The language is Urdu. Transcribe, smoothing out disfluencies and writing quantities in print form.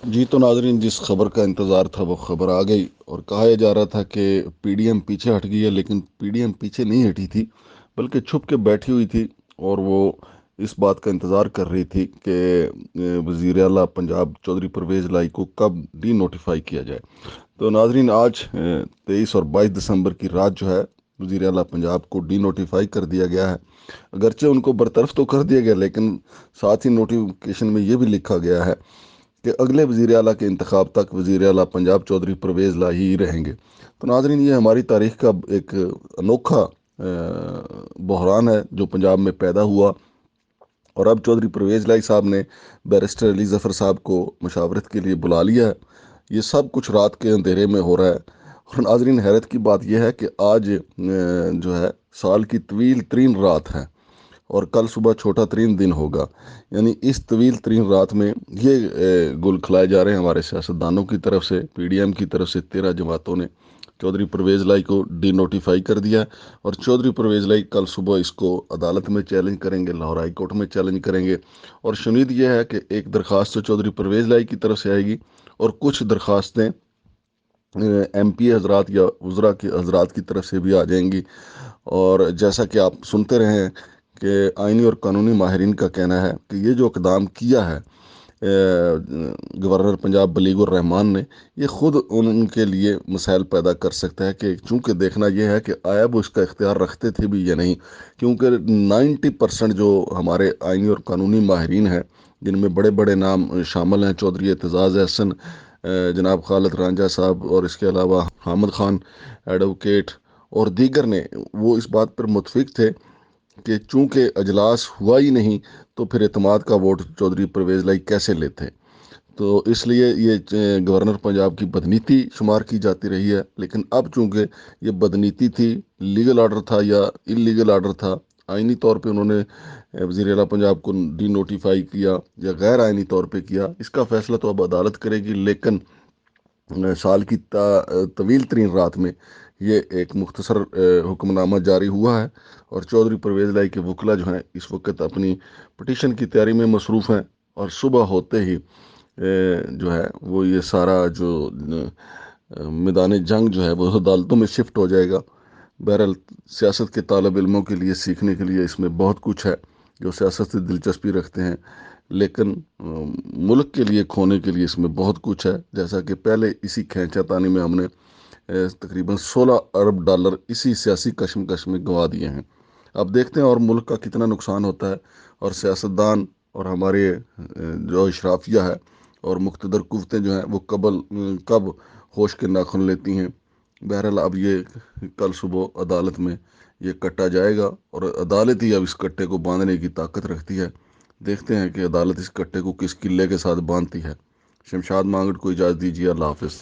جی تو ناظرین، جس خبر کا انتظار تھا وہ خبر آ گئی، اور کہا یہ جا رہا تھا کہ پی ڈی ایم پیچھے ہٹ گئی ہے، لیکن پی ڈی ایم پیچھے نہیں ہٹی تھی، بلکہ چھپ کے بیٹھی ہوئی تھی، اور وہ اس بات کا انتظار کر رہی تھی کہ وزیر اعلیٰ پنجاب چودھری پرویز لائی کو کب ڈی نوٹیفائی کیا جائے۔ تو ناظرین، آج 23 اور 22 دسمبر کی رات جو ہے، وزیر اعلیٰ پنجاب کو ڈی نوٹیفائی کر دیا گیا ہے۔ اگرچہ ان کو برطرف تو کر دیا گیا، لیکن ساتھ ہی نوٹیفیکیشن میں یہ بھی لکھا گیا ہے کہ اگلے وزیر اعلیٰ کے انتخاب تک وزیر اعلیٰ پنجاب چودھری پرویز لاہی رہیں گے۔ تو ناظرین، یہ ہماری تاریخ کا ایک انوکھا بحران ہے جو پنجاب میں پیدا ہوا، اور اب چودھری پرویز لائی صاحب نے بیرسٹر علی ظفر صاحب کو مشاورت کے لیے بلا لیا ہے۔ یہ سب کچھ رات کے اندھیرے میں ہو رہا ہے، اور ناظرین حیرت کی بات یہ ہے کہ آج جو ہے سال کی طویل ترین رات ہے، اور کل صبح چھوٹا ترین دن ہوگا۔ یعنی اس طویل ترین رات میں یہ گل کھلائے جا رہے ہیں ہمارے سیاستدانوں کی طرف سے، پی ڈی ایم کی طرف سے 13 جماعتوں نے چودھری پرویز لائی کو ڈی نوٹیفائی کر دیا، اور چودھری پرویز لائی کل صبح اس کو عدالت میں چیلنج کریں گے، لاہور ہائی کورٹ میں چیلنج کریں گے۔ اور شنید یہ ہے کہ ایک درخواست تو چودھری پرویز لائی کی طرف سے آئے گی، اور کچھ درخواستیں ایم پی حضرات یا وزراء کے حضرات کی طرف سے بھی آ جائیں گی۔ اور جیسا کہ آپ سنتے رہے ہیں کہ آئینی اور قانونی ماہرین کا کہنا ہے کہ یہ جو اقدام کیا ہے گورنر پنجاب بلیغ الرحمان نے، یہ خود ان کے لیے مسائل پیدا کر سکتا ہے، کہ چونکہ دیکھنا یہ ہے کہ آیا وہ اس کا اختیار رکھتے تھے بھی یا نہیں، کیونکہ 90% جو ہمارے آئینی اور قانونی ماہرین ہیں، جن میں بڑے بڑے نام شامل ہیں، چودھری اعتزاز احسن، جناب خالد رانجھا صاحب، اور اس کے علاوہ حامد خان ایڈوکیٹ اور دیگر نے، وہ اس بات پر متفق تھے کہ چونکہ اجلاس ہوا ہی نہیں تو پھر اعتماد کا ووٹ چودھری پرویز لائی کیسے لیتے۔ تو اس لیے یہ گورنر پنجاب کی بدنیتی شمار کی جاتی رہی ہے، لیکن اب چونکہ یہ بدنیتی تھی، لیگل آرڈر تھا یا انلیگل آرڈر تھا، آئینی طور پہ انہوں نے وزیر اعلیٰ پنجاب کو ڈی نوٹیفائی کیا یا غیر آئینی طور پہ کیا، اس کا فیصلہ تو اب عدالت کرے گی، لیکن سال کی طویل ترین رات میں یہ ایک مختصر حکم نامہ جاری ہوا ہے، اور چودھری پرویز لائی کے وکلا جو ہیں اس وقت اپنی پٹیشن کی تیاری میں مصروف ہیں، اور صبح ہوتے ہی جو ہے وہ یہ سارا جو میدان جنگ جو ہے وہ عدالتوں میں شفٹ ہو جائے گا۔ بہرحال سیاست کے طالب علموں کے لیے سیکھنے کے لیے اس میں بہت کچھ ہے، جو سیاست سے دلچسپی رکھتے ہیں، لیکن ملک کے لیے کھونے کے لیے اس میں بہت کچھ ہے، جیسا کہ پہلے اسی کھینچا تانی میں ہم نے تقریباً 16 ارب ڈالر اسی سیاسی کشمکش میں گنوا دیے ہیں۔ اب دیکھتے ہیں اور ملک کا کتنا نقصان ہوتا ہے، اور سیاستدان اور ہمارے جو اشرافیہ ہے اور مقتدر قوتیں جو ہیں وہ کب ہوش کے ناخن لیتی ہیں۔ بہرحال اب یہ کل صبح عدالت میں یہ کٹا جائے گا، اور عدالت ہی اب اس کٹے کو باندھنے کی طاقت رکھتی ہے۔ دیکھتے ہیں کہ عدالت اس کٹے کو کس قلعے کے ساتھ باندھتی ہے۔ شمشاد مانگٹ کو اجازت دیجیے، اللہ حافظ۔